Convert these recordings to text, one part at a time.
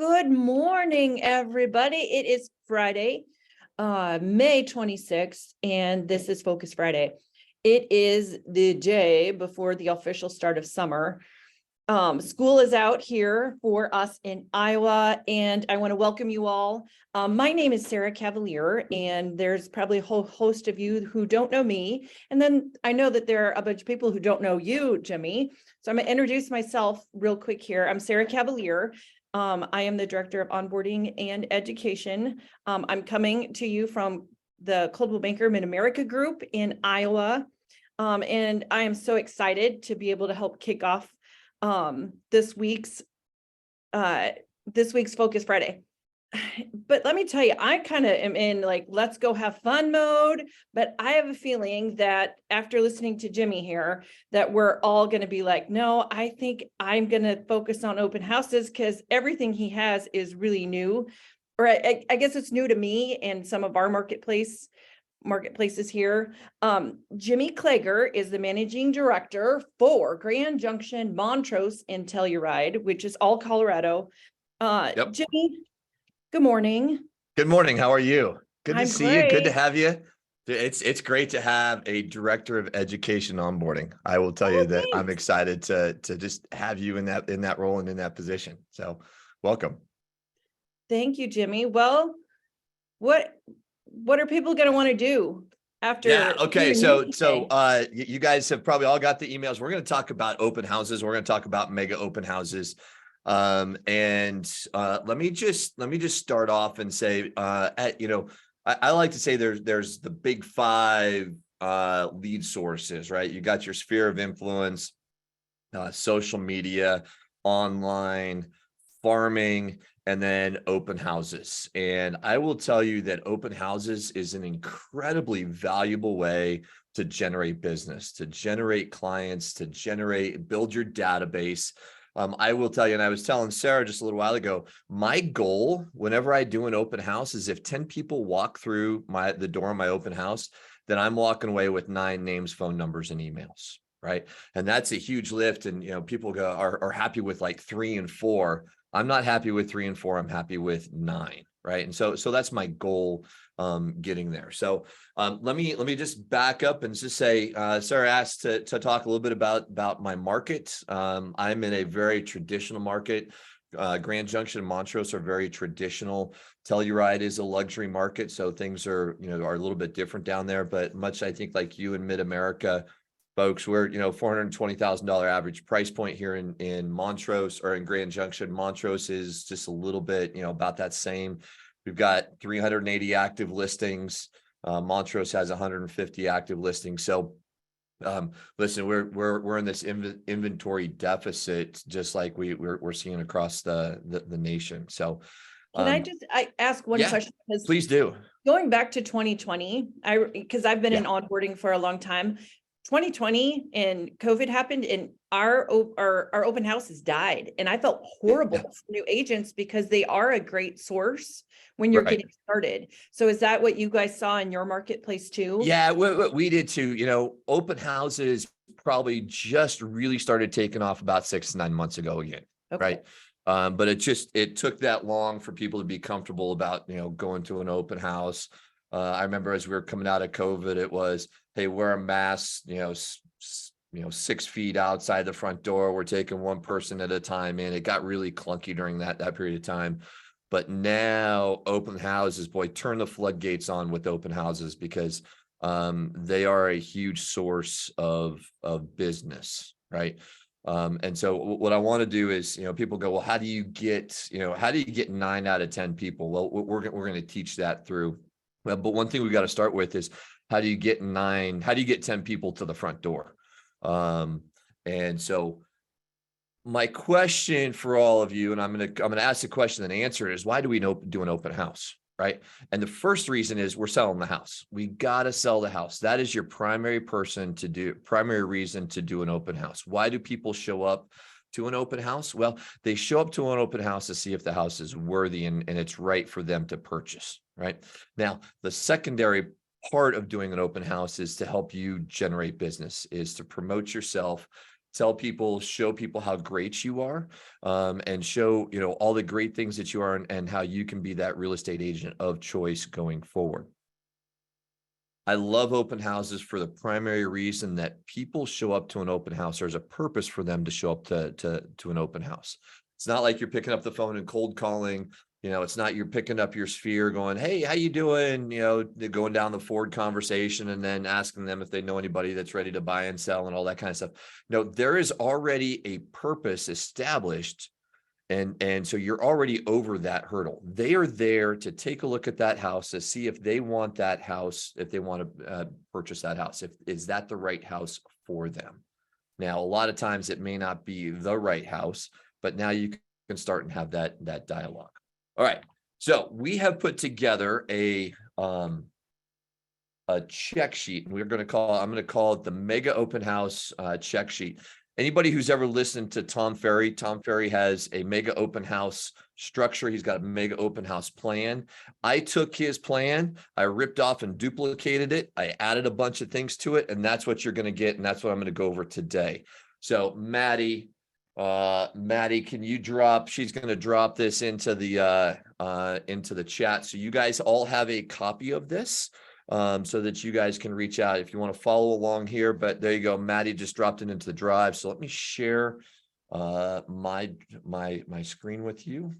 Good morning, everybody. It is Friday, May 26th, and this is Focus Friday. It is the day before the official start of summer. School is out here for us in Iowa, and I want to welcome you all. My name is Sarah Cavalier, and there's probably a whole host of you who don't know me. And then I know that there are a bunch of people who don't know you, Jimmy. So I'm going to introduce myself real quick here. I'm Sarah Cavalier. I am the Director of Onboarding and Education. I'm coming to you from the Coldwell Banker Mid-America Group in Iowa. And I am so excited to be able to help kick off this week's Focus Friday. But let me tell you, I kind of am in like, let's go have fun mode. But I have a feeling that after listening to Jimmy here, that we're all going to be like, no, I think I'm going to focus on open houses because everything he has is really new. Or I guess it's new to me and some of our marketplaces here. Jimmy Klager is the managing director for Grand Junction, Montrose, and Telluride, which is all Colorado. Yep. Jimmy, good morning. Good morning. How are you? Good to see you. Good to Great. have you. It's great to have a director of education onboarding. I will tell you that I'm Thanks. excited to just have you in that role and in that position. So welcome. Thank you, Jimmy. Well, what are people going to want to do after? Yeah. Okay. hearing me So today? you guys have probably all got the emails. We're going to talk about open houses. We're going to talk about mega open houses. Let me just start off and say, I like to say there's the big five lead sources, right? You got your sphere of influence, social media, online, farming, and then open houses. And I will tell you that open houses is an incredibly valuable way to generate business, to generate clients, build your database. I will tell you, and I was telling Sarah just a little while ago, my goal whenever I do an open house is if 10 people walk through the door of my open house, then I'm walking away with 9 names, phone numbers, and emails, right? And that's a huge lift. And people are happy with like 3 and 4. I'm not happy with 3 and 4. I'm happy with 9, right? And so that's my goal, getting there. So let me just back up and just say, Sarah asked to talk a little bit about my market. I'm in a very traditional market. Grand Junction and Montrose are very traditional. Telluride is a luxury market, so things are a little bit different down there. But much, I think, like you in Mid-America, folks, we're $420,000 average price point here in Montrose, or in Grand Junction. Montrose is just a little bit about that same. We've got 380 active listings. Montrose has 150 active listings. So listen, we're in this inventory deficit, just like we're seeing across the nation. So Can I ask one question? Because please do. Going back to 2020, because I've been in onboarding for a long time. 2020 and COVID happened, and our open houses died, and I felt horrible for new agents because they are a great source when you're getting started. So is that what you guys saw in your marketplace too? Yeah, we did too. Open houses probably just really started taking off about 6 to 9 months ago again, right? But it took that long for people to be comfortable about going to an open house. I remember as we were coming out of COVID, it was, hey, wear a mask, 6 feet outside the front door. We're taking one person at a time, and it got really clunky during that period of time. But now open houses, boy, turn the floodgates on with open houses, because they are a huge source of business, right? And so what I want to do is, people go, well, how do you get 9 out of 10 people? Well, we're going to teach that through. But one thing we've got to start with is, how do you get 10 people to the front door? And so my question for all of you, and I'm going to ask the question and answer it, is, why do we do an open house, right? And the first reason is we're selling the house. We got to sell the house. That is your primary reason to do an open house. Why do people show up to an open house? Well, they show up to an open house to see if the house is worthy and it's right for them to purchase, right? Now, the secondary part of doing an open house is to help you generate business, is to promote yourself tell people, show people how great you are, and show, all the great things that you are, and how you can be that real estate agent of choice going forward. I love open houses for the primary reason that people show up to an open house. There's a purpose for them to show up to an open house. It's not like you're picking up the phone and cold calling. It's not you're picking up your sphere going, hey, how you doing? They're going down the Ford conversation and then asking them if they know anybody that's ready to buy and sell and all that kind of stuff. There is already a purpose established. And so you're already over that hurdle. They are there to take a look at that house to see if they want that house, if they want to purchase that house, is that the right house for them? Now, a lot of times it may not be the right house, but now you can start and have that dialogue. All right. So we have put together a check sheet, and I'm going to call it the Mega Open House check sheet. Anybody who's ever listened to Tom Ferry has a mega open house structure. He's got a mega open house plan. I took his plan, I ripped off and duplicated it. I added a bunch of things to it, and that's what you're going to get. And that's what I'm going to go over today. So Maddie, can you she's going to drop this into the chat. So you guys all have a copy of this. So that you guys can reach out if you want to follow along here. But there you go. Maddie just dropped it into the drive. So let me share my screen with you.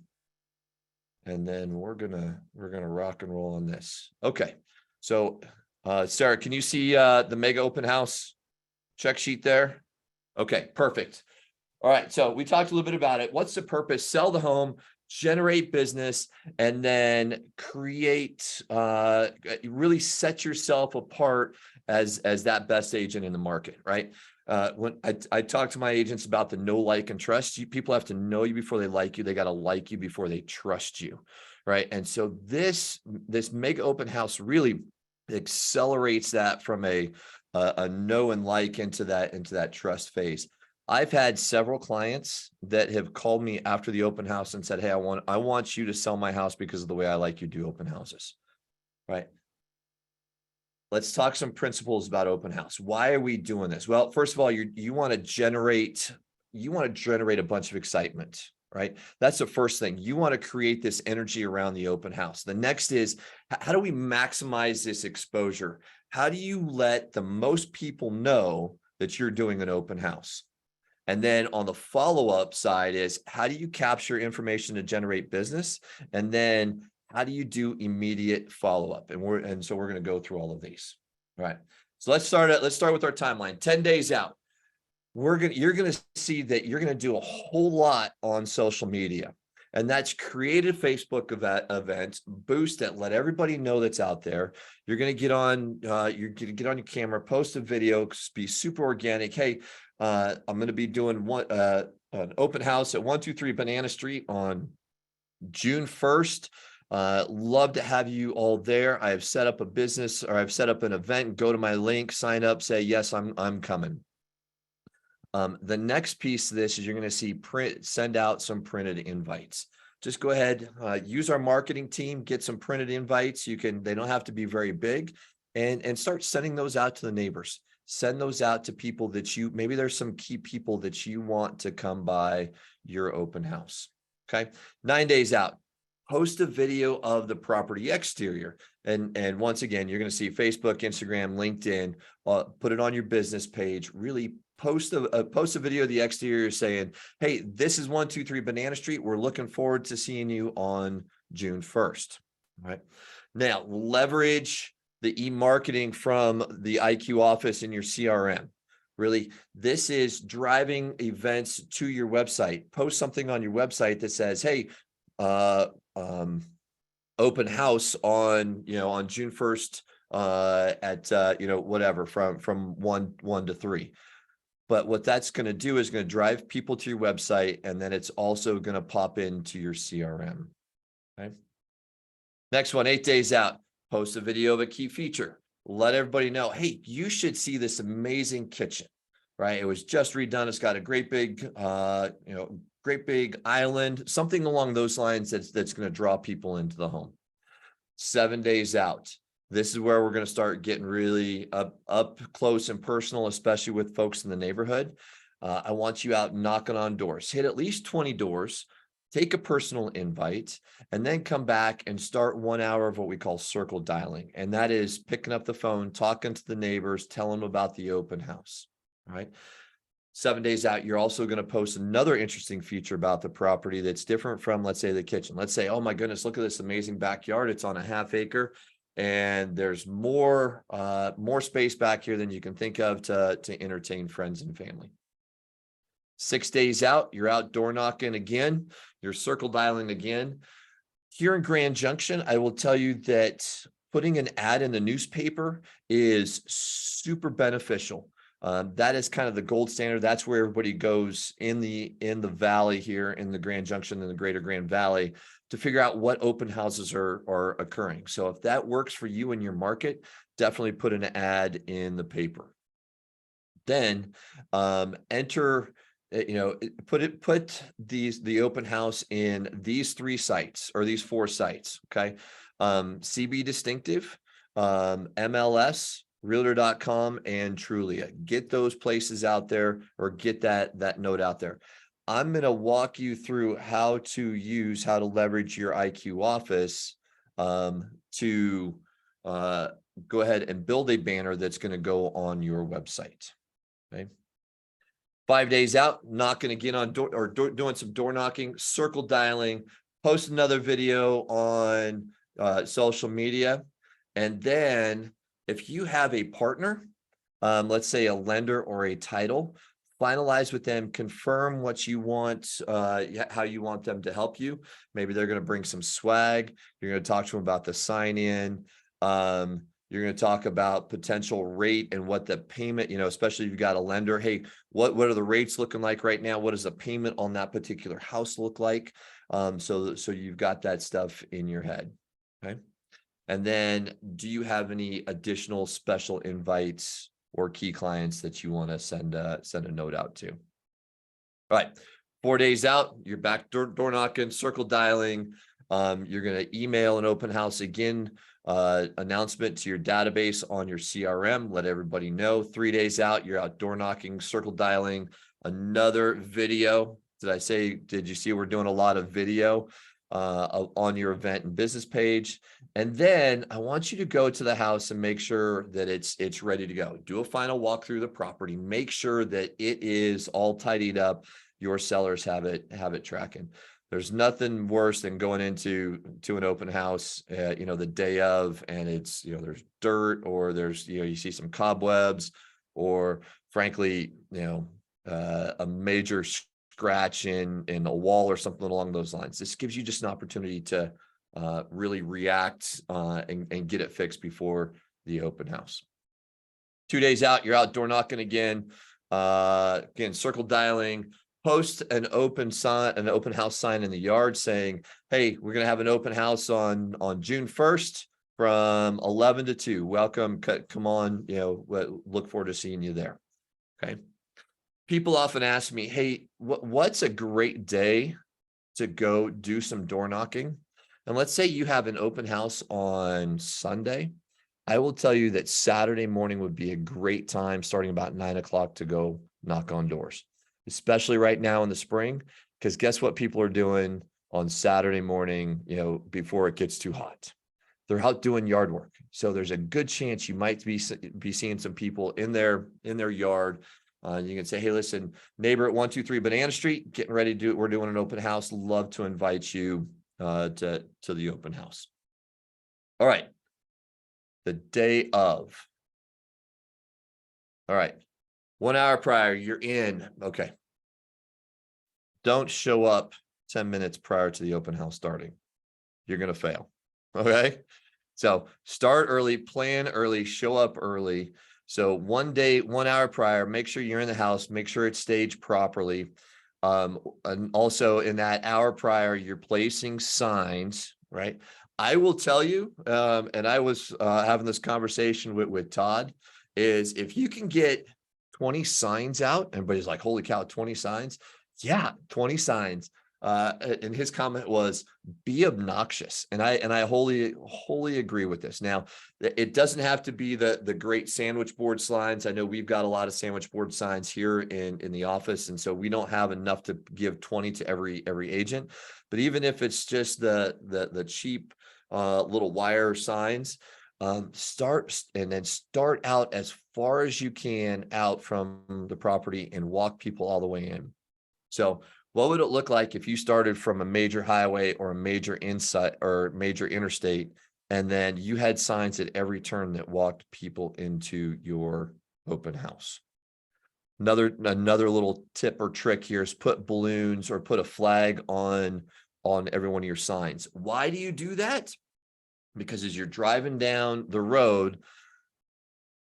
And then we're gonna rock and roll on this. Okay. So Sarah, can you see the Mega Open House check sheet there? Okay, perfect. All right. So we talked a little bit about it. What's the purpose? Sell the home, generate business, and then create, really set yourself apart as that best agent in the market, right? When I talk to my agents about the know, like, and trust, people have to know you before they like you. They got to like you before they trust you, right? And so this Mega Open House really accelerates that from a know and like into that trust phase. I've had several clients that have called me after the open house and said, hey, I want you to sell my house because of the way I like you do open houses, right? Let's talk some principles about open house. Why are we doing this? Well, first of all, you want to generate a bunch of excitement, right? That's the first thing. You want to create this energy around the open house. The next is, how do we maximize this exposure? How do you let the most people know that you're doing an open house? And then on the follow-up side is, how do you capture information to generate business? And then how do you do immediate follow-up? And so we're going to go through all of these. All right. So let's start with our timeline. 10 days out. You're going to see that you're going to do a whole lot on social media. And that's create a Facebook event, boost it, let everybody know that's out there. You're going to get on your camera, post a video, be super organic. Hey, I'm going to be doing an open house at 123 Banana Street on June 1st. Love to have you all there. I have set up a business, or I've set up an event. Go to my link, sign up, say, yes, I'm coming. The next piece of this is you're going to see send out some printed invites. Just go ahead, use our marketing team, get some printed invites. They don't have to be very big, and start sending those out to the neighbors. Send those out to people that maybe there's some key people that you want to come by your open house. Okay. 9 days out, post a video of the property exterior. And once again, you're going to see Facebook, Instagram, LinkedIn, put it on your business page, really post a video of the exterior saying, hey, this is 123 Banana Street. We're looking forward to seeing you on June 1st. All right. Now, leverage the e-marketing from the IQ office in your CRM. Really, this is driving events to your website. Post something on your website that says, hey, open house on June 1st at whatever from 1 to 3. But what that's going to do is going to drive people to your website, and then it's also going to pop into your CRM. Okay. Next one, 8 days out, post a video of a key feature. Let everybody know, hey, you should see this amazing kitchen, right? It was just redone. It's got a great big island, something along those lines that's going to draw people into the home. 7 days out. This is where we're going to start getting really up close and personal, especially with folks in the neighborhood. I want you out knocking on doors. Hit at least 20 doors, take a personal invite, and then come back and start 1 hour of what we call circle dialing. And that is picking up the phone, talking to the neighbors, telling them about the open house. All right. 7 days out, you're also going to post another interesting feature about the property that's different from, let's say, the kitchen. Let's say, oh my goodness, look at this amazing backyard. It's on a ½ acre, and there's more space back here than you can think of to entertain friends and family. 6 days out, you're out door knocking again, you're circle dialing again. Here in Grand Junction, I will tell you that putting an ad in the newspaper is super beneficial. That is kind of the gold standard. That's where everybody goes in the valley here in the Grand Junction and the greater Grand Valley to figure out what open houses are occurring. So if that works for you in your market, definitely put an ad in the paper. Then enter, put the open house in these 3 sites or these 4 sites. Okay. CB Distinctive, MLS, Realtor.com, and Trulia. Get those places out there, or get that note out there. I'm going to walk you through how to leverage your IQ office to go ahead and build a banner that's going to go on your website. Okay. 5 days out, knocking again on door, or doing some door knocking, circle dialing, post another video on social media. And then if you have a partner, let's say a lender or a title, finalize with them, confirm what you want, how you want them to help you. Maybe they're going to bring some swag. You're going to talk to them about the sign in. You're going to talk about potential rate and what the payment, especially if you've got a lender. Hey, what are the rates looking like right now? What does the payment on that particular house look like? So you've got that stuff in your head. Okay. And then, do you have any additional special invites or key clients that you want to send a note out to? All right. 4 days out, you're back door knocking, circle dialing. You're going to email an open house again, announcement to your database on your CRM. Let everybody know. 3 days out, you're out door knocking, circle dialing, another video. Did you see we're doing a lot of video on your event and business page? And then I want you to go to the house and make sure that it's ready to go. Do a final walk through the property. Make sure that it is all tidied up. Your sellers have it tracking. There's nothing worse than going into an open house, the day of, and it's, there's dirt, or there's, you see some cobwebs, or frankly, a major scratch in a wall or something along those lines. This gives you just an opportunity to really react and get it fixed before the open house. 2 days out, you're out door knocking again, circle dialing. Post an open house sign in the yard saying, hey, we're going to have an open house on June 1st from 11 to 2. Welcome. Come on. Look forward to seeing you there. Okay. People often ask me, hey, what's a great day to go do some door knocking? And let's say you have an open house on Sunday. I will tell you that Saturday morning would be a great time, starting about 9 o'clock, to go knock on doors, especially right now in the spring, because guess what people are doing on Saturday morning, before it gets too hot? They're out doing yard work. So there's a good chance you might be seeing some people in their yard. You can say, hey, listen, neighbor at 123 Banana Street, getting ready to do it. We're doing an open house. Love to invite you to the open house. All right. The day of. All right. 1 hour prior, you're in. Okay. Don't show up 10 minutes prior to the open house starting. You're going to fail. Okay. So start early, plan early, show up early. So 1 hour prior, make sure you're in the house, make sure it's staged properly. And also in that hour prior, you're placing signs, right? I will tell you, and I was having this conversation with Todd, is if you can get 20 signs out, everybody's like, holy cow, 20 signs. Yeah, 20 signs. and his comment was, be obnoxious. And I wholly agree with this. Now, it doesn't have to be the great sandwich board signs. I know we've got a lot of sandwich board signs here in the office, and so we don't have enough to give 20 to every agent. But even if it's just the cheap little wire signs, start out as far as you can out from the property and walk people all the way in. So what would it look like if you started from a major highway or a major major interstate, and then you had signs at every turn that walked people into your open house? Another little tip or trick here is put balloons or put a flag on every one of your signs. Why do you do that? Because as you're driving down the road,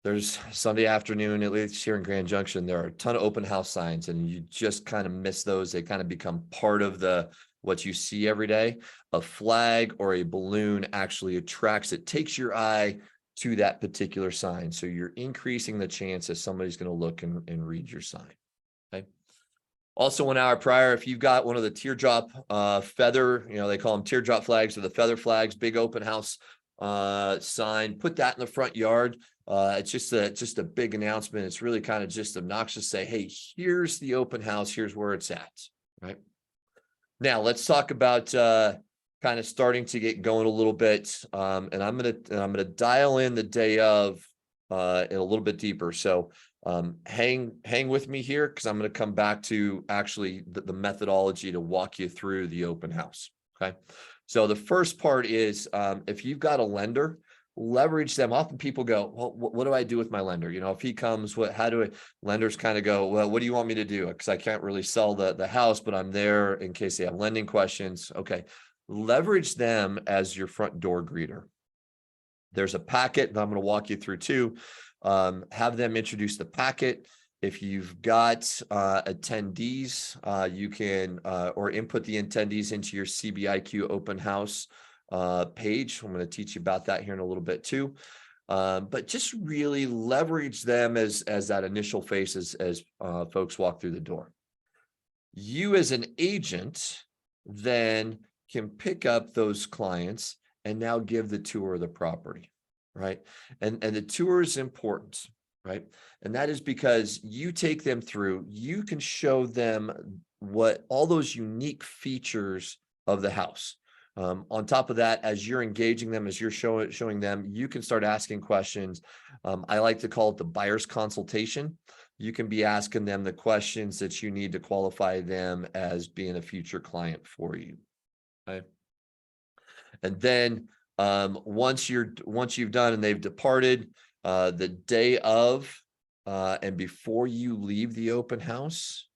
there's Sunday afternoon, at least here in Grand Junction, there are a ton of open house signs, and you just kind of miss those. They kind of become part of what you see every day. A flag or a balloon actually attracts, it takes your eye to that particular sign. So you're increasing the chance that somebody's going to look and read your sign. Okay. Also, 1 hour prior, if you've got one of the teardrop feather, they call them teardrop flags or the feather flags, big open house sign, put that in the front yard. It's just a big announcement. It's really kind of just obnoxious to say, hey, here's the open house, here's where it's at. Right now, let's talk about kind of starting to get going a little bit. And I'm gonna dial in the day of in a little bit deeper. So hang with me here, because I'm going to come back to actually the methodology to walk you through the open house. Okay. So the first part is if you've got a lender, leverage them. Often people go, well, what do I do with my lender? If he comes, lenders kind of go, well, what do you want me to do? Because I can't really sell the house, but I'm there in case they have lending questions. Okay. Leverage them as your front door greeter. There's a packet that I'm going to walk you through too. Have them introduce the packet. If you've got attendees, you can or input the attendees into your CBIQ open house page. I'm going to teach you about that here in a little bit too. But just really leverage them as that initial face as folks walk through the door. You as an agent then can pick up those clients and now give the tour of the property, right? And the tour is important, right? And that is because you take them through, you can show them what all those unique features of the house. On top of that, as you're engaging them, as you're showing them, you can start asking questions. I like to call it the buyer's consultation. You can be asking them the questions that you need to qualify them as being a future client for you. Okay. And then once you've done and they've departed, the day of and before you leave the open house,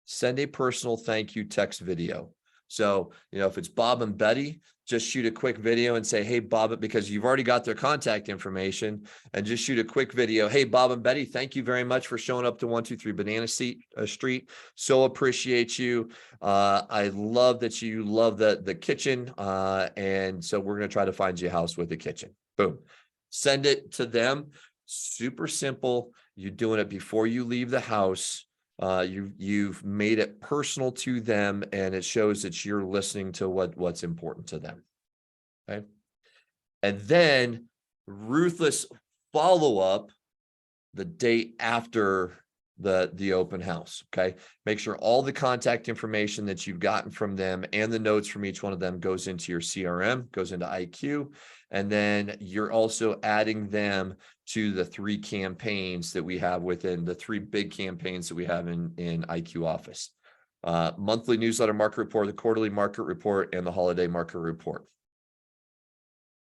send a personal thank you text video. So, if it's Bob and Betty, just shoot a quick video and say, hey, Bob, because you've already got their contact information, and just shoot a quick video. Hey, Bob and Betty, thank you very much for showing up to 123 Banana Street. So appreciate you. I love that you love the kitchen. And so we're going to try to find you a house with a kitchen. Boom. Send it to them. Super simple. You're doing it before you leave the house. You've made it personal to them, and it shows that you're listening to what's important to them. Okay. And then ruthless follow-up the day after the open house. Okay. Make sure all the contact information that you've gotten from them and the notes from each one of them goes into your CRM, goes into IQ. And then you're also adding them to the 3 campaigns that we have within the 3 big campaigns that we have in IQ office. Monthly newsletter market report, the quarterly market report, and the holiday market report.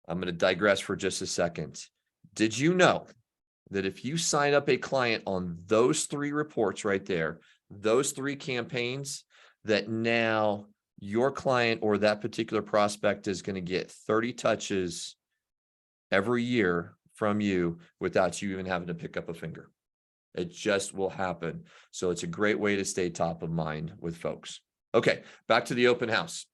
I'm going to digress for just a second. Did you know that if you sign up a client on those 3 reports right there, those 3 campaigns, that now your client or that particular prospect is going to get 30 touches every year from you without you even having to pick up a finger? It just will happen. So it's a great way to stay top of mind with folks. Okay, back to the open house.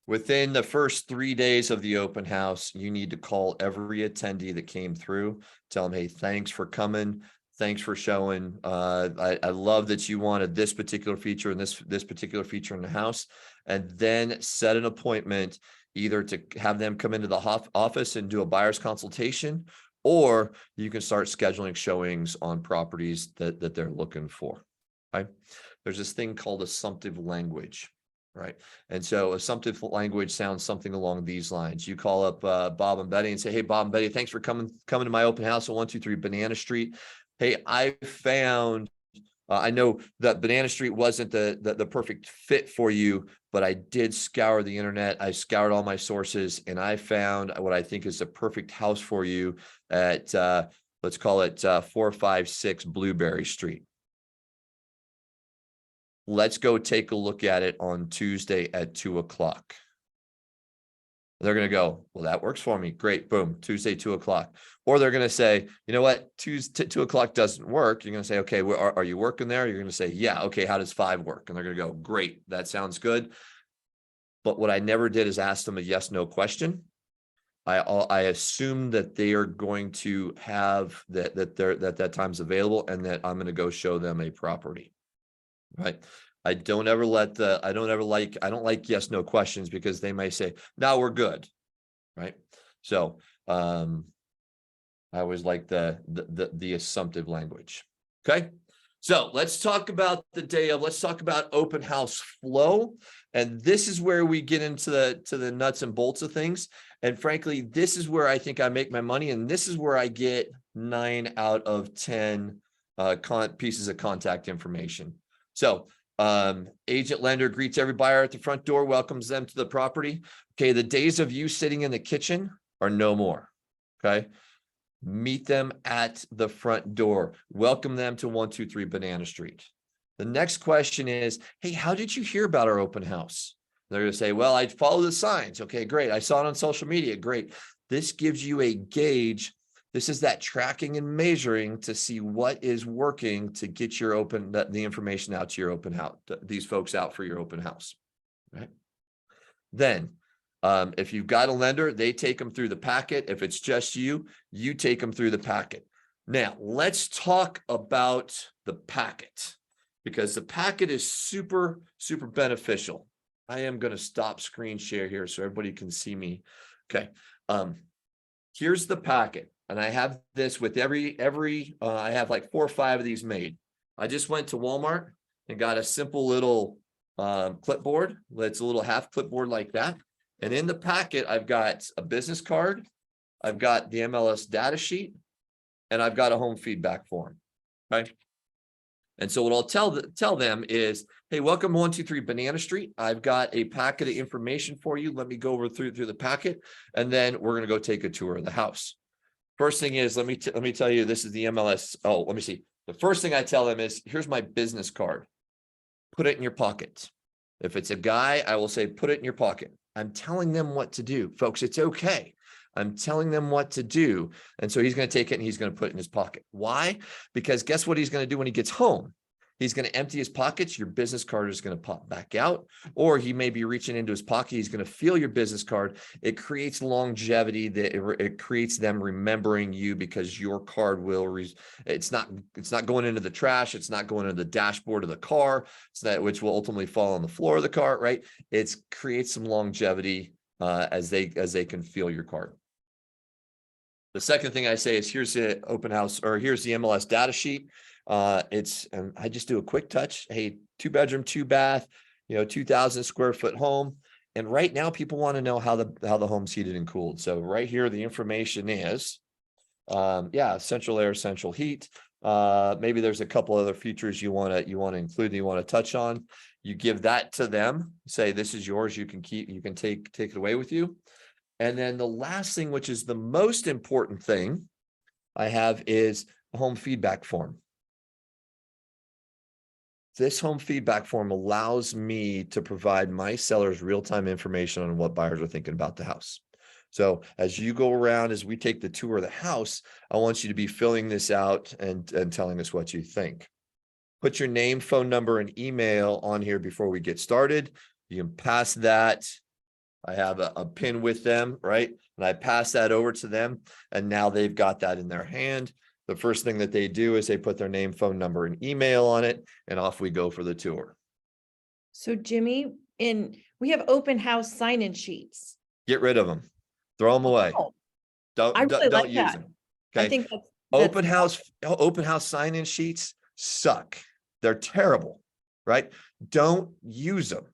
Within the first 3 days of the open house, you need to call every attendee that came through, tell them, hey, thanks for coming. Thanks for showing. I love that you wanted this particular feature and this particular feature in the house, and then set an appointment either to have them come into the office and do a buyer's consultation, or you can start scheduling showings on properties that they're looking for. Right? There's this thing called assumptive language. Right. And so assumptive language sounds something along these lines. You call up Bob and Betty and say, hey, Bob and Betty, thanks for coming to my open house at 123 Banana Street. Hey, I found, I know that Banana Street wasn't the perfect fit for you, but I did scour the internet. I scoured all my sources and I found what I think is the perfect house for you at, let's call it 456 Blueberry Street. Let's go take a look at it on Tuesday at 2:00. They're going to go, well, that works for me. Great. Boom. Tuesday, 2:00. Or they're going to say, you know what? Tuesday, 2:00 doesn't work. You're going to say, okay, are you working there? You're going to say, yeah. Okay. How does 5 work? And they're going to go, great. That sounds good. But what I never did is ask them a yes, no question. I assume that they are going to have that time's available and that I'm going to go show them a property. Right. I don't like yes, no questions because they may say, no, we're good. Right. So, I always like the assumptive language. Okay. So let's talk about let's talk about open house flow. And this is where we get into the nuts and bolts of things. And frankly, this is where I think I make my money. And this is where I get 9 out of 10 pieces of contact information. So agent lender greets every buyer at the front door, welcomes them to the property. Okay. The days of you sitting in the kitchen are no more. Okay. Meet them at the front door. Welcome them to 123 Banana Street. The next question is, hey, how did you hear about our open house? They're going to say, well, I follow the signs. Okay, great. I saw it on social media. Great. This gives you a gauge. This is that tracking and measuring to see what is working to get the information out to your open house, these folks out for your open house. Right. Then, if you've got a lender, they take them through the packet. If it's just you take them through the packet. Now, let's talk about the packet because the packet is super, super beneficial. I am going to stop screen share here so everybody can see me. Okay. Here's the packet. And I have this with I have like 4 or 5 of these made. I just went to Walmart and got a simple little clipboard. It's a little half clipboard like that. And in the packet, I've got a business card, I've got the MLS data sheet, and I've got a home feedback form. Okay. And so what I'll tell them is, hey, welcome to 123 Banana Street. I've got a packet of information for you. Let me go over through the packet, and then we're going to go take a tour of the house. First thing is, let me tell you, this is the MLS. Oh, let me see. The first thing I tell them is, here's my business card. Put it in your pocket. If it's a guy, I will say, put it in your pocket. I'm telling them what to do, folks. It's okay. I'm telling them what to do. And so he's going to take it and he's going to put it in his pocket. Why? Because guess what he's going to do when he gets home? He's going to empty his pockets. Your business card is going to pop back out, or he may be reaching into his pocket. He's going to feel your business card. It creates longevity. It creates them remembering you because your card it's not going into the trash. It's not going into the dashboard of the car, which will ultimately fall on the floor of the car, right? It creates some longevity as they can feel your card. The second thing I say is, here's the open house, or here's the MLS data sheet. And I just do a quick touch. Hey, 2-bedroom, 2-bath, 2,000 square foot home. And right now people want to know how the home's heated and cooled. So right here, the information is, central air, central heat. Maybe there's a couple other features you want to include, you want to touch on. You give that to them, say, this is yours. You can take it away with you. And then the last thing, which is the most important thing I have, is a home feedback form. This home feedback form allows me to provide my sellers real-time information on what buyers are thinking about the house. So as you go around, as we take the tour of the house, I want you to be filling this out and telling us what you think. Put your name, phone number, and email on here before we get started. You can pass that. I have a pin with them, right? And I pass that over to them, and now they've got that in their hand. The first thing that they do is they put their name, phone number, and email on it, and off we go for the tour. So Jimmy, we have open house sign-in sheets. Get rid of them. Throw them away. Oh, I Don't really don't like use that. them. I Okay. think that's Open house sign-in sheets suck. They're terrible, right? Don't use them.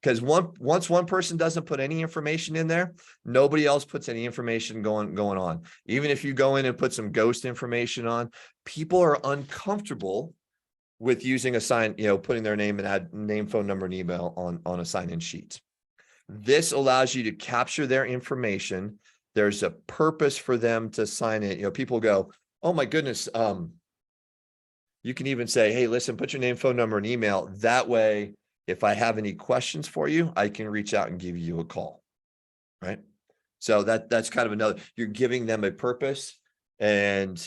Because once one person doesn't put any information in there, nobody else puts any information going on. Even if you go in and put some ghost information on, people are uncomfortable with using a sign, putting their name and add name, phone number, and email on a sign-in sheet. This allows you to capture their information. There's a purpose for them to sign it. People go, oh my goodness. You can even say, hey, listen, put your name, phone number, and email. That way, if I have any questions for you, I can reach out and give you a call, right? So that's kind of another, you're giving them a purpose. And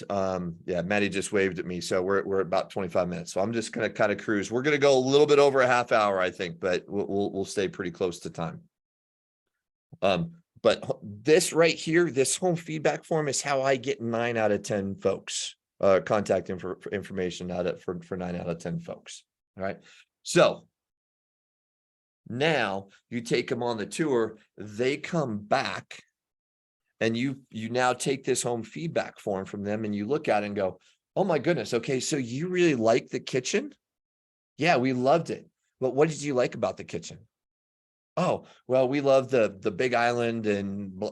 yeah, Maddie just waved at me. So we're about 25 minutes. So I'm just going to kind of cruise. We're going to go a little bit over a half hour, I think, but we'll stay pretty close to time. But this right here, this home feedback form is how I get 9 out of 10 folks, contact information for 9 out of 10 folks. All right. So now you take them on the tour, they come back, and you now take this home feedback form from them and you look at it and go, oh my goodness. Okay. So you really like the kitchen? Yeah, we loved it. But what did you like about the kitchen? Oh, well, we love the big island, and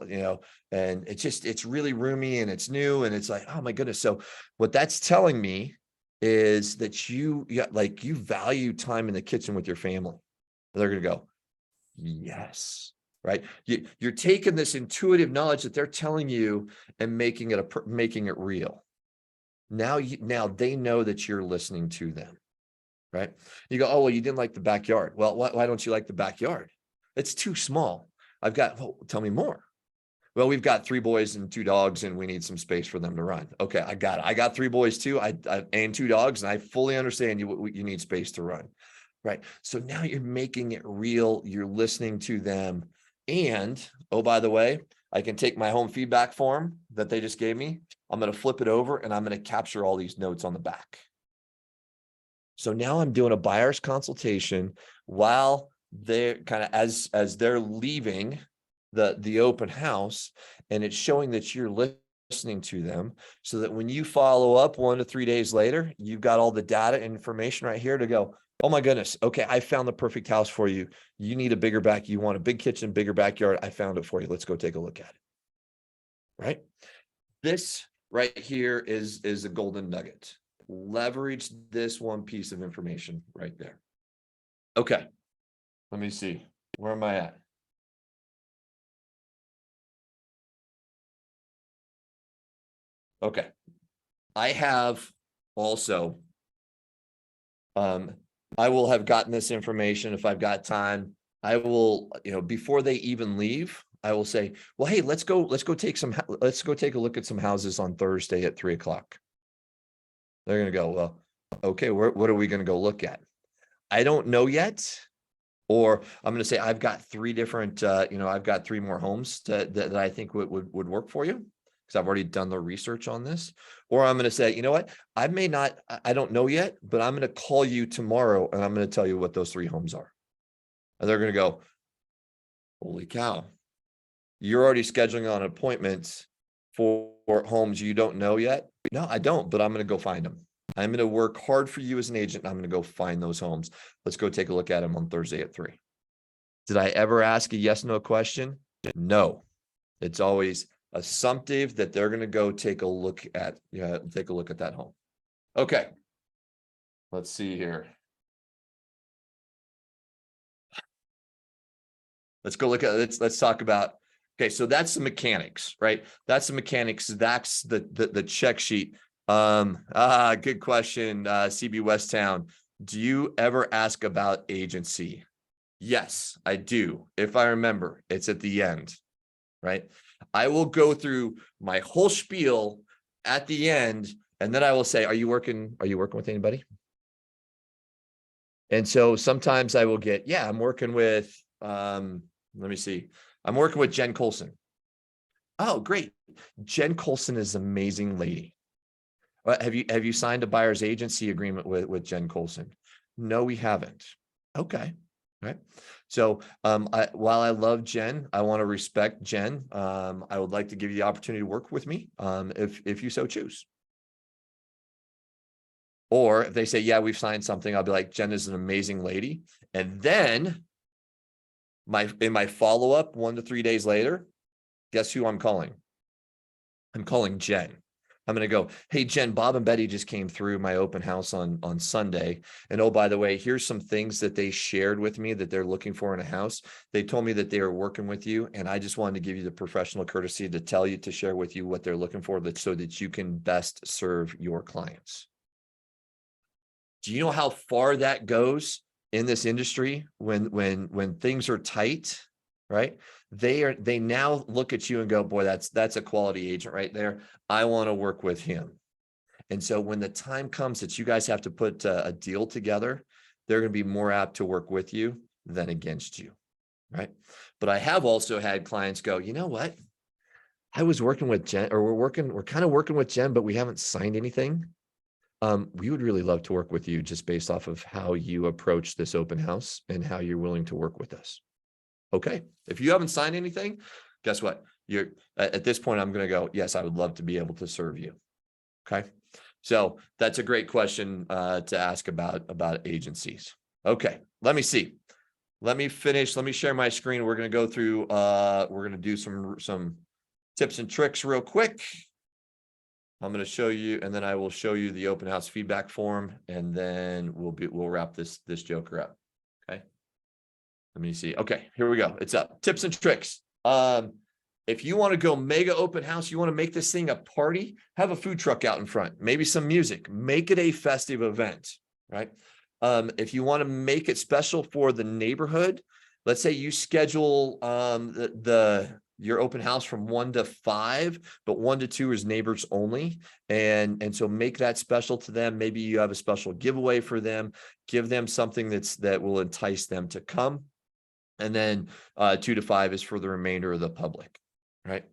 and it's really roomy and it's new, and it's like, oh my goodness. So what that's telling me is that you value time in the kitchen with your family. They're going to go, yes, right? You're taking this intuitive knowledge that they're telling you and making it real. Now they know that you're listening to them, right? You go, oh, well, you didn't like the backyard. Well, why don't you like the backyard? It's too small. Tell me more. Well, we've got 3 boys and 2 dogs, and we need some space for them to run. Okay, I got it. I got 3 boys too. And 2 dogs, and I fully understand you need space to run. Right. So now you're making it real. You're listening to them. And oh, by the way, I can take my home feedback form that they just gave me. I'm going to flip it over and I'm going to capture all these notes on the back. So now I'm doing a buyer's consultation while they're kind of as they're leaving the open house, and it's showing that you're listening to them, so that when you follow up 1 to 3 days later, you've got all the data and information right here to go, oh my goodness. Okay. I found the perfect house for you. You need a bigger you want a big kitchen, bigger backyard. I found it for you. Let's go take a look at it. Right. This right here is a golden nugget. Leverage this one piece of information right there. Okay. Let me see. Where am I at? Okay. I have also, I will have gotten this information if I've got time. I will, before they even leave, I will say, well, hey, let's go take a look at some houses on Thursday at 3:00. They're going to go, well, okay, what are we going to go look at? I don't know yet. Or I'm going to say, I've got 3 different, I've got 3 more homes that I think would work for you, because I've already done the research on this. Or I'm going to say, you know what, I don't know yet, but I'm going to call you tomorrow and I'm going to tell you what those 3 homes are. And they're going to go, holy cow, you're already scheduling on appointments for homes you don't know yet? No, I don't, but I'm going to go find them. I'm going to work hard for you as an agent. And I'm going to go find those homes. Let's go take a look at them on Thursday at 3. Did I ever ask a yes, no question? No. It's always assumptive that they're going to go take a look at that home. Okay. Let's see here. Let's go look at let's talk about, okay, so that's the mechanics, right? That's the mechanics. That's the check sheet. Good question. CB Westtown. Do you ever ask about agency? Yes, I do. If I remember, it's at the end, right? I will go through my whole spiel at the end, and then I will say, are you working with anybody? And so sometimes I will get, yeah, I'm working with, let me see. I'm working with Jen Colson. Oh, great. Jen Colson is an amazing lady. Have you signed a buyer's agency agreement with Jen Colson? No, we haven't. Okay. Right. So while I love Jen, I want to respect Jen. I would like to give you the opportunity to work with me if you so choose. Or if they say, yeah, we've signed something, I'll be like, Jen is an amazing lady. And then in my follow-up 1 to 3 days later, guess who I'm calling? I'm calling Jen. I'm going to go, hey, Jen, Bob and Betty just came through my open house on Sunday. And oh, by the way, here's some things that they shared with me that they're looking for in a house. They told me that they are working with you. And I just wanted to give you the professional courtesy to tell you, to share with you what they're looking for, so that you can best serve your clients. Do you know how far that goes in this industry when things are tight, right? They now look at you and go, boy, that's a quality agent right there. I want to work with him. And so when the time comes that you guys have to put a deal together, they're going to be more apt to work with you than against you, right? But I have also had clients go, you know what? I was working with Jen, or we're kind of working with Jen, but we haven't signed anything. We would really love to work with you just based off of how you approach this open house and how you're willing to work with us. Okay. If you haven't signed anything, guess what? You're at this point, I'm going to go, yes, I would love to be able to serve you. Okay. So that's a great question to ask about agencies. Okay. Let me see. Let me finish. Let me share my screen. We're going to go through, we're going to do some tips and tricks real quick. I'm going to show you, and then I will show you the open house feedback form, and then we'll wrap this joker up. Okay. Let me see. Okay, here we go. It's up. Tips and tricks. If you want to go mega open house, you want to make this thing a party, have a food truck out in front, maybe some music, make it a festive event, right? If you want to make it special for the neighborhood, let's say you schedule your open house from 1 to 5, but 1 to 2 is neighbors only. And so make that special to them. Maybe you have a special giveaway for them, give them something that will entice them to come. And then 2 to 5 is for the remainder of the public, right?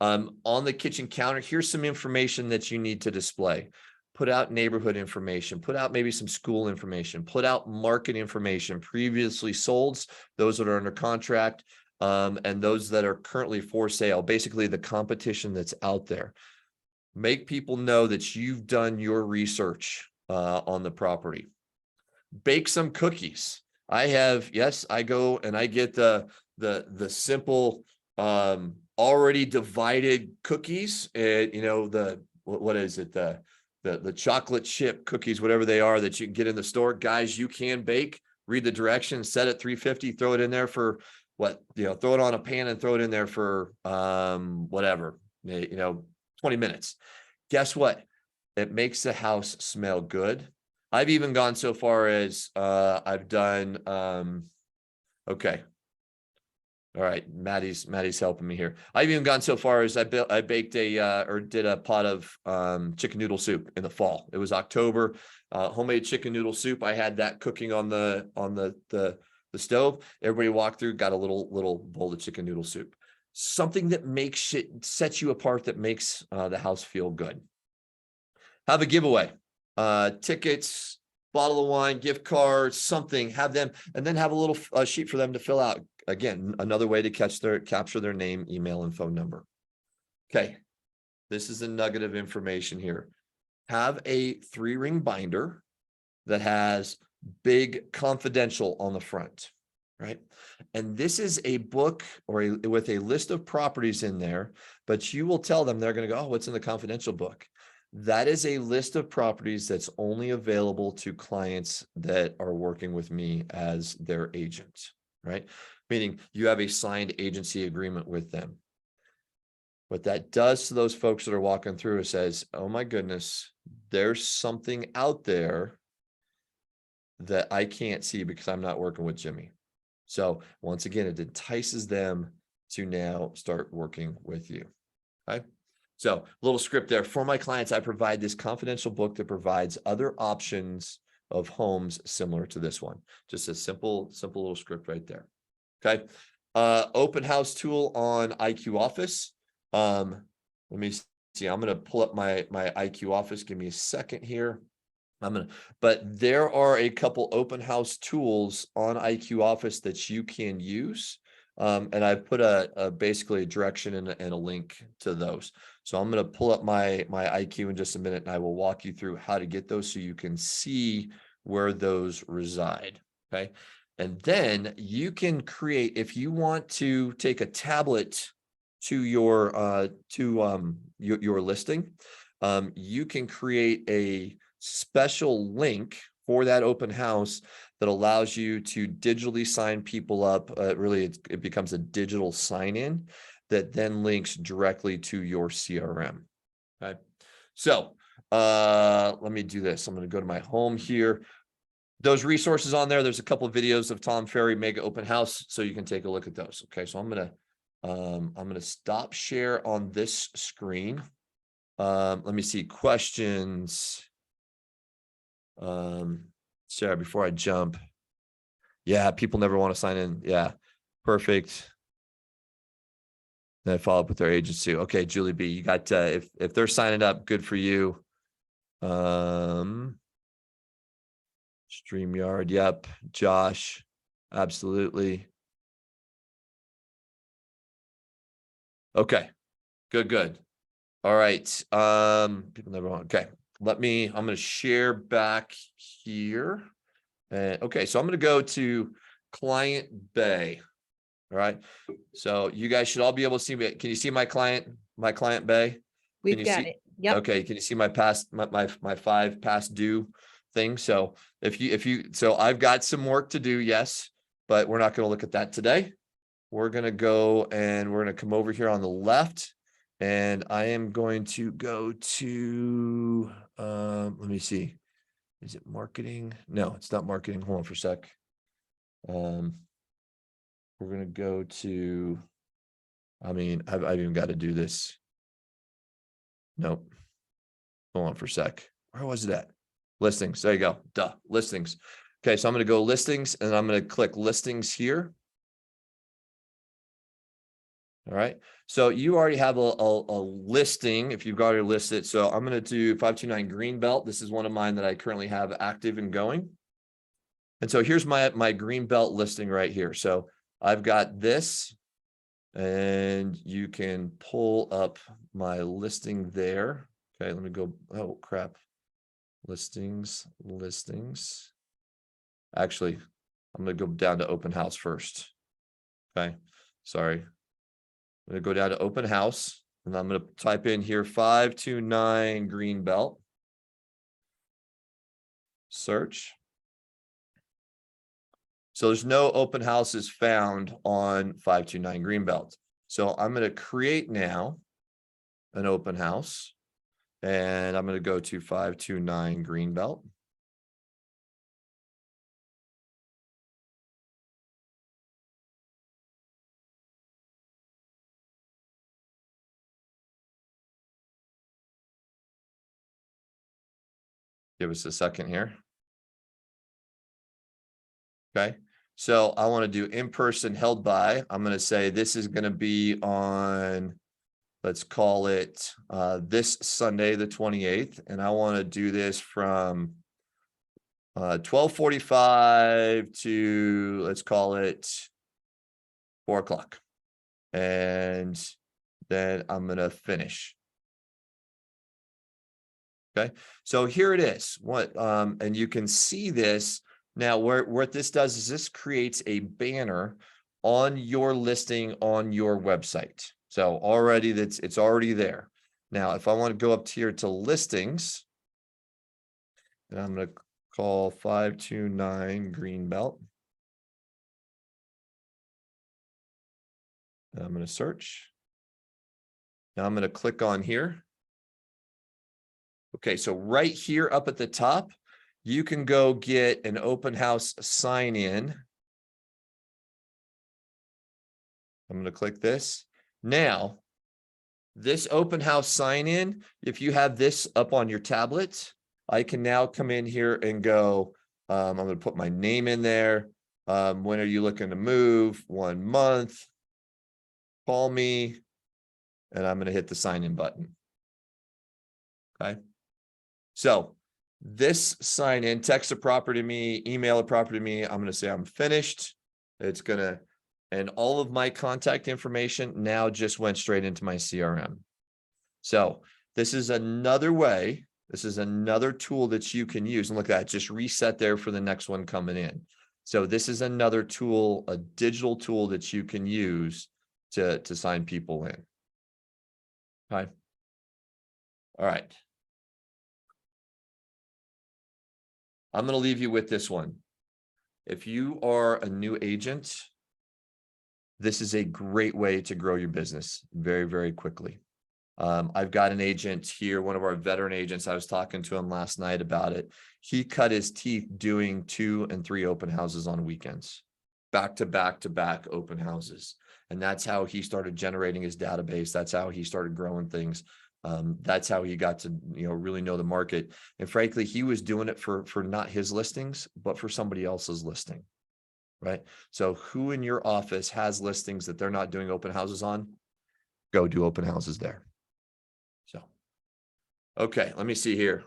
On the kitchen counter, here's some information that you need to display. Put out neighborhood information, put out maybe some school information, put out market information, previously solds, those that are under contract, and those that are currently for sale, basically the competition that's out there. Make people know that you've done your research on the property. Bake some cookies. I go and I get the simple already divided cookies, and what is it, the chocolate chip cookies, whatever they are, that you can get in the store. Guys, you can bake. Read the directions, set it 350, throw it in there for throw it on a pan and throw it in there for whatever, 20 minutes. Guess what? It makes the house smell good. I've even gone so far as I've done. Okay. All right. Maddie's helping me here. I've even gone so far as I baked did a pot of chicken noodle soup in the fall. It was October, homemade chicken noodle soup. I had that cooking on the stove. Everybody walked through, got a little bowl of chicken noodle soup. Something that sets you apart, that makes the house feel good. Have a giveaway. Tickets, bottle of wine, gift cards, something. Have them, and then have a little sheet for them to fill out. Again, another way to capture their name, email, and phone number. Okay, this is a nugget of information here. Have a 3-ring binder that has big confidential on the front, right? And this is a book with a list of properties in there, but you will tell them, they're going to go, oh, what's in the confidential book? That is a list of properties that's only available to clients that are working with me as their agent, right? Meaning you have a signed agency agreement with them. What that does to those folks that are walking through, it says, oh my goodness, there's something out there that I can't see because I'm not working with Jimmy. So once again, it entices them to now start working with you. Okay. So a little script there. For my clients, I provide this confidential book that provides other options of homes similar to this one. Just a simple little script right there. Okay. Open house tool on IQ Office. Let me see, I'm going to pull up my IQ office. Give me a second here. But there are a couple open house tools on IQ office that you can use. And I put basically a direction and a link to those. So I'm going to pull up my IQ in just a minute, and I will walk you through how to get those so you can see where those reside. Okay. And then you can create, if you want to take a tablet to your listing, you can create a special link for that open house that allows you to digitally sign people up. Really, it becomes a digital sign-in that then links directly to your CRM. Okay. So let me do this. I'm going to go to my home here. Those resources on there, there's a couple of videos of Tom Ferry Mega Open House, so you can take a look at those. Okay, so I'm gonna stop share on this screen. Let me see questions. Sarah, before I jump. Yeah, people never want to sign in. Yeah, perfect. Then I follow up with their agency. Okay, Julie B, you got if they're signing up, good for you. StreamYard, yep. Josh, absolutely. Okay, good. All right. People never want. Okay, I'm going to share back here. Okay, so I'm going to go to Client Bay. All right. So you guys should all be able to see me. Can you see my client Bay? We've got it. Yep. Okay. Can you see my my 5 past due thing? So so I've got some work to do. Yes, but we're not going to look at that today. We're going to go and we're going to come over here on the left, and I am going to go to, let me see. Is it marketing? No, it's not marketing. Hold on for a sec. We're going to go to, I've even got to do this. Nope. Hold on for a sec. Where was it at? Listings. There you go. Duh. Listings. Okay. So I'm going to go listings, and I'm going to click listings here. All right. So you already have a listing if you've already listed. So I'm going to do 529 Greenbelt. This is one of mine that I currently have active and going. And so here's my Greenbelt listing right here. So I've got this, and you can pull up my listing there. Okay, let me go. Oh, crap. Listings. Actually, I'm going to go down to open house first. Okay, sorry. I'm going to go down to open house, and I'm going to type in here 529 Greenbelt. Search. So there's no open houses found on 529 Greenbelt. So I'm going to create now an open house, and I'm going to go to 529 Greenbelt. Give us a second here. Okay. So I want to do in-person held by. I'm going to say this is going to be on, let's call it this Sunday, the 28th. And I want to do this from 12:45 to, let's call it 4 o'clock. And then I'm going to finish. Okay. So here it is. And you can see this. Now, what this does is this creates a banner on your listing on your website. So already it's already there. Now, if I want to go up here to listings, and I'm going to call 529 Greenbelt. And I'm going to search. Now I'm going to click on here. Okay, so right here up at the top, you can go get an open house sign in. I'm going to click this. Now, this open house sign in, if you have this up on your tablet, I can now come in here and go, I'm going to put my name in there. When are you looking to move? 1 month. Call me. And I'm going to hit the sign in button. Okay. So this sign in, text a property to me, email a property to me. I'm going to say I'm finished. It's going to, and all of my contact information now just went straight into my CRM. So this is another way. This is another tool that you can use. And look at that, just reset there for the next one coming in. So this is another tool, a digital tool that you can use to sign people in. Okay. All right. I'm going to leave you with this one. If you are a new agent, this is a great way to grow your business very, very quickly. I've got an agent here, one of our veteran agents. I was talking to him last night about it. He cut his teeth doing 2 and 3 open houses on weekends, back to back open houses. And that's how he started generating his database. That's how he started growing things. That's how he got to, really know the market. And frankly, he was doing it for not his listings, but for somebody else's listing, right? So who in your office has listings that they're not doing open houses on? Go do open houses there. So, okay, let me see here.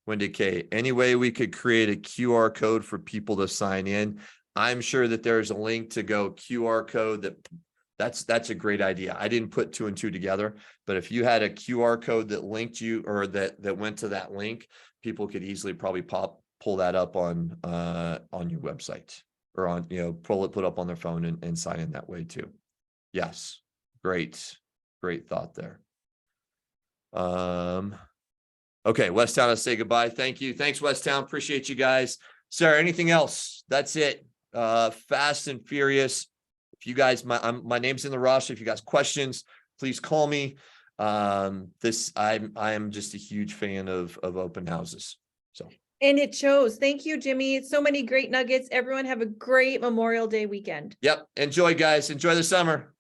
Wendy K, any way we could create a QR code for people to sign in? I'm sure that there's a link to go QR code that's a great idea. I didn't put 2 and 2 together, but if you had a QR code that linked you or that went to that link, people could easily probably pull that up on your website or on, put up on their phone and sign in that way too. Yes. Great thought there. Okay, Westtown, I'll say goodbye. Thank you. Thanks, Westtown. Appreciate you guys. Sarah, anything else? That's it. Fast and furious. If you guys, my name's in the roster. If you guys questions, please call me. I am just a huge fan of open houses. So. And it shows. Thank you, Jimmy. So many great nuggets. Everyone have a great Memorial Day weekend. Yep. Enjoy, guys. Enjoy the summer.